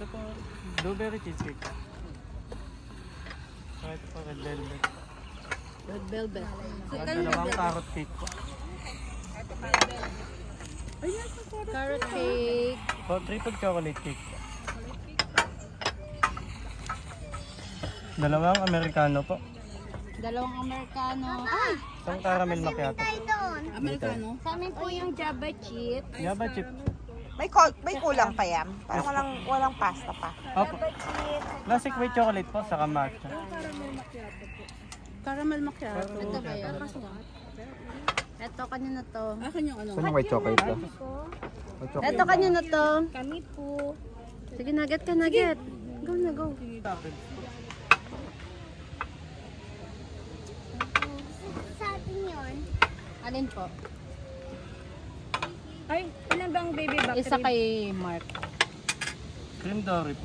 Ito po, blueberry cheesecake. Ito po, red velvet. Red velvet. Dalawang carrot cake po. Carrot cake. Po, triple chocolate cake po. Dalawang americano po. Dalawang americano. Ay! Isang caramel macchiato. Americano. Sa amin po yung Java chip. Java chip. May kulang pa yan. Parang walang pasta pa. Opo. Classic white chocolate po, saka matcha. Caramel macchiato. Ito ba yan? Ito, kanina to. Akin yung ano? Saan yung white chocolate to? Ito, kanina to. Kami po. Sige, nugget ka, nugget. Go na, go. Sa atin yun. Alin po? Ay, ilan bang baby back? Isa kay Mark. Cream dory po.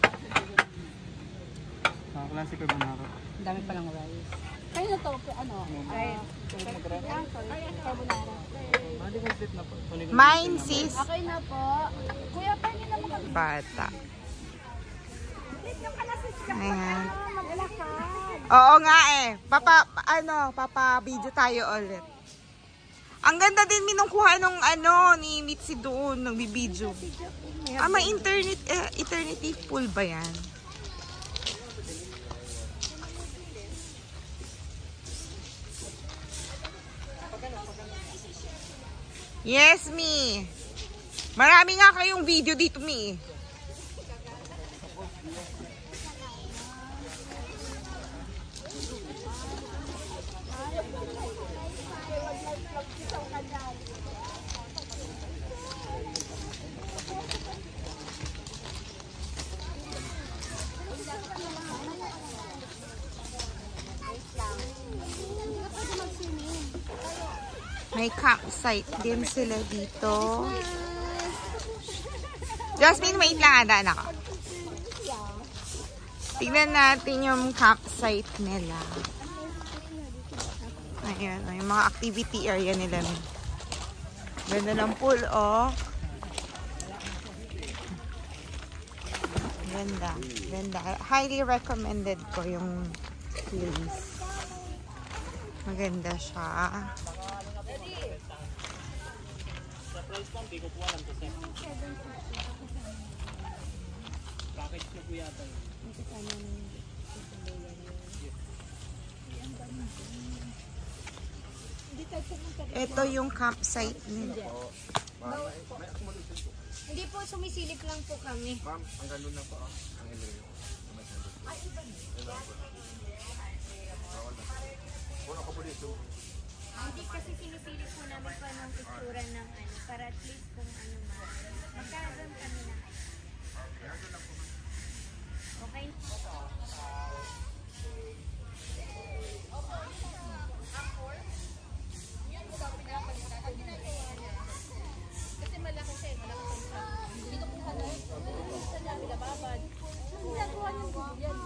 Classic carbonara. Ang dami palang rice. Kayo na to, ano? Carbonara. Bali complete na po. Mine, sis. Okay na po. Kuya, paano naman kami? Bata. Ayan. Oo nga eh. Papa-video tayo ulit. Ang ganda din minungkuha nung ni Mitzi doon, nagbibideo. May eternity pool ba yan? Yes, Mi. Marami nga kayong video dito, Mi. May campsite din sila dito. Jasmine, wait lang, anak. Tignan natin yung campsite nila. Ayan, yung mga activity area nila. Ganda ng pool, oh. Ganda, ganda. Highly recommended ko yung place. Maganda siya. Hindi ko po alam kasi. Package na po yata. Ito yung campsite nila. Hindi po, sumisilip lang po kami. Ma'am, ang gano'n na po. Ang ilo. Ay, iba niya. Wala ko po dito. Hindi kasi sinisilip po namin pa ng pictura ng para at least kung ano magkaroon kami na okay. Kasi malaki siya, malaki siya. Dito po sa nababad. Ginagawa niyo po yan.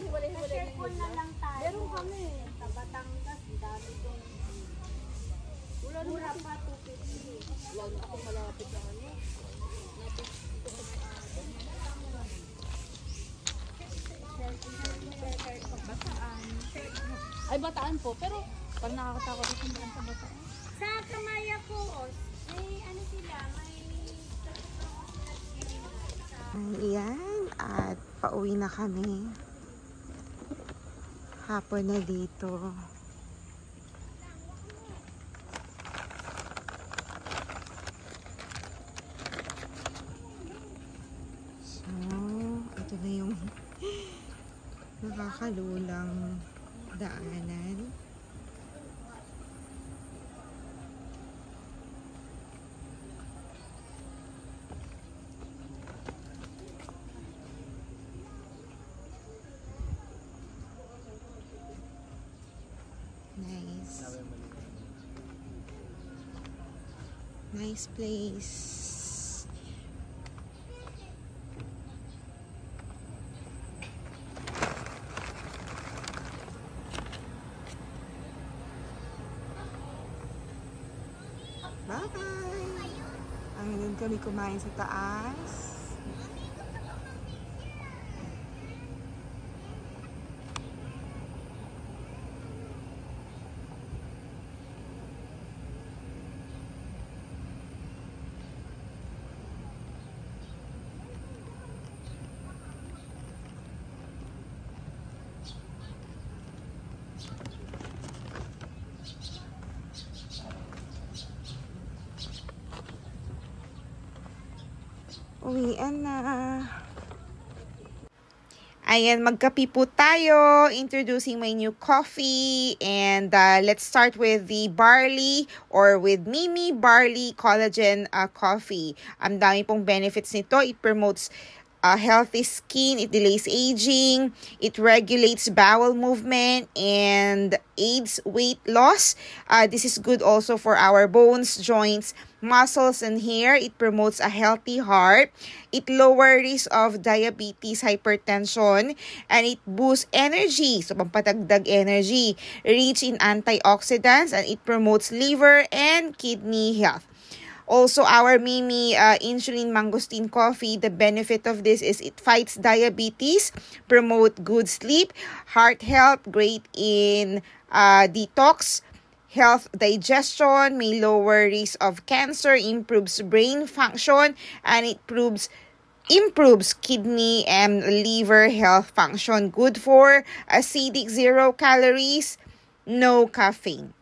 Hiwalay-hiwalay lang tayo. Meron kami sa Batangas, dami doon. Mura pa, 250. Wala na ako malapit na ano. Bataan. Ay, Bataan po. Pero, pag nakakatakot ito sa Bataan. Sa Kamaya po, may ano sila, may... Ayan, at pauwi na kami. Hapon na dito. So, ito na yung nakakalulang daanan. Nice. Nice place. Bye-bye! Ang doon kami kumain sa taas. Uwian na. Ayan, magkape po tayo. Introducing my new coffee. And let's start with the barley or with Mimi Barley Collagen Coffee. Ang dami pong benefits nito. It promotes healthy skin, it delays aging, it regulates bowel movement, and aids weight loss. This is good also for our bones, joints, muscles, and hair. It promotes a healthy heart. It lowers risk of diabetes, hypertension, and it boosts energy. So, pampatagdag energy. Rich in antioxidants, and it promotes liver and kidney health. Also, our Mimi Insulin Mangosteen Coffee, the benefit of this is it fights diabetes, promote good sleep, heart health, great in detox, health digestion, may lower risk of cancer, improves brain function, and it improves kidney and liver health function. Good for acidic, 0 calories, no caffeine.